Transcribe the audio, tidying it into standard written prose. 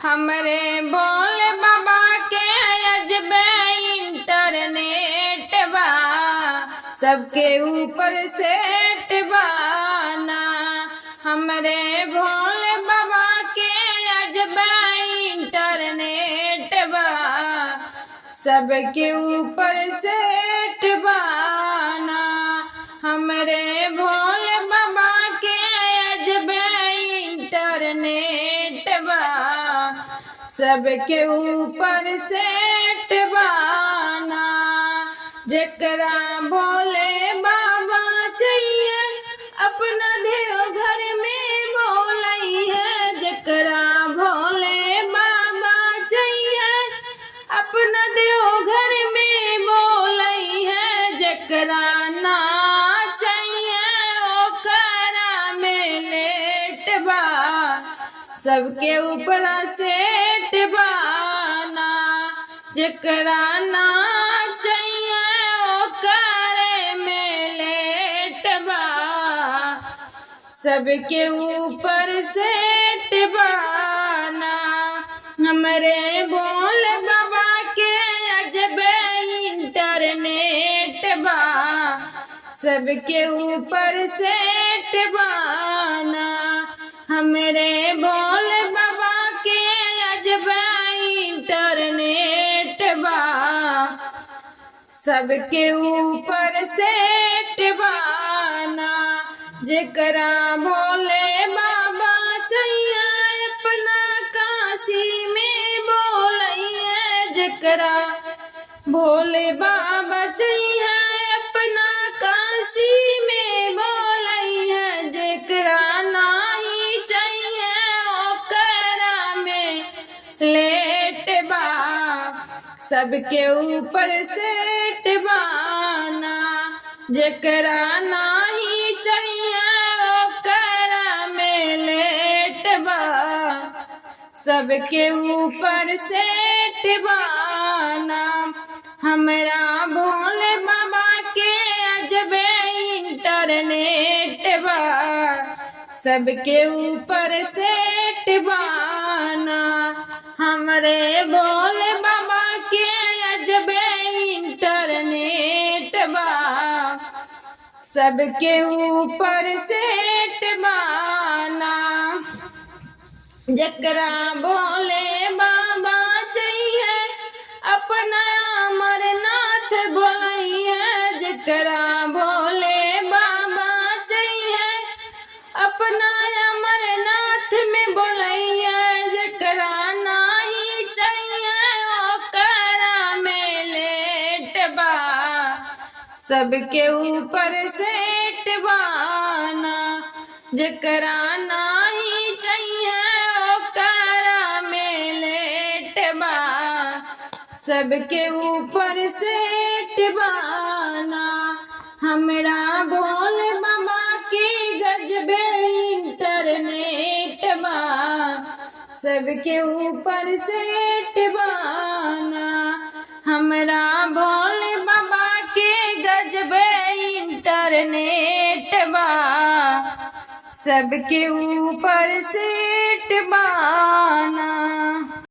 हमरे भोले बाबा के अजबे इंटरनेट बा, सबके ऊपर सेट बाना। हमरे भोले बाबा के अजबे इंटरनेट बा, सबके ऊपर सेट बाना। हमरे भोले बाबा के अजबे इंटरनेट बा, सबके ऊपर सेट बाना। जेकरा भोले बाबा चाहिए अपना देव घर में बोलई है। जेकरा भोले बाबा चाहिए अपना देव घर में बोलई है। जेकरा ना चाहिए ओकरा में लेट बा, सबके ऊपर सेट बाना। जेकरा ना चाहिए ओकरे में लेट बा, सबके ऊपर सेट बाना। हमरे भोले बाबा के अजबे इंटरनेट बा, सबके ऊपर सेट बाना। हमरे भोले बाबा के अजबे इंटरनेट बा, सबके ऊपर सेट बाना। जेकरा भोले बाबा चाहिए अपना काशी में बोलई है। जेकरा भोले बाबा चाहिए अपना काशी में बोलई है। जेकरा नाही चाहिए ओकरा में लेट बा, सबके ऊपर सेट बाना। जेकरा नाही चाहिए ओकरा में लेट बा, सबके ऊपर सेट बाना। हमरा भोले बाबा के अजबे इंटरनेट बा, सबके ऊपर सेट बाना। हमरे भोले बाबा के अजबे इंटरनेट बा, सबके ऊपर सेट बाना। जेकरा भोले बाबा चाहिए अपना अमरनाथ बोलई है। जेकरा भोले बाबा चाहिए अपना अमरनाथ में बोलई है। जेकरा नाही चाहिए ओकरा में लेट बा, सबके ऊपर सेट बाना। जेकरा नाही चाहिए ओकरा में लेट बा, सबके ऊपर सेट बाना। हमरा भोले बाबा के गजबे इंटरनेट बा, सबके ऊपर सेट बाना। हमरा भोले बाबा के गजबे इंटरनेट बा, सबके ऊपर सेट बाना।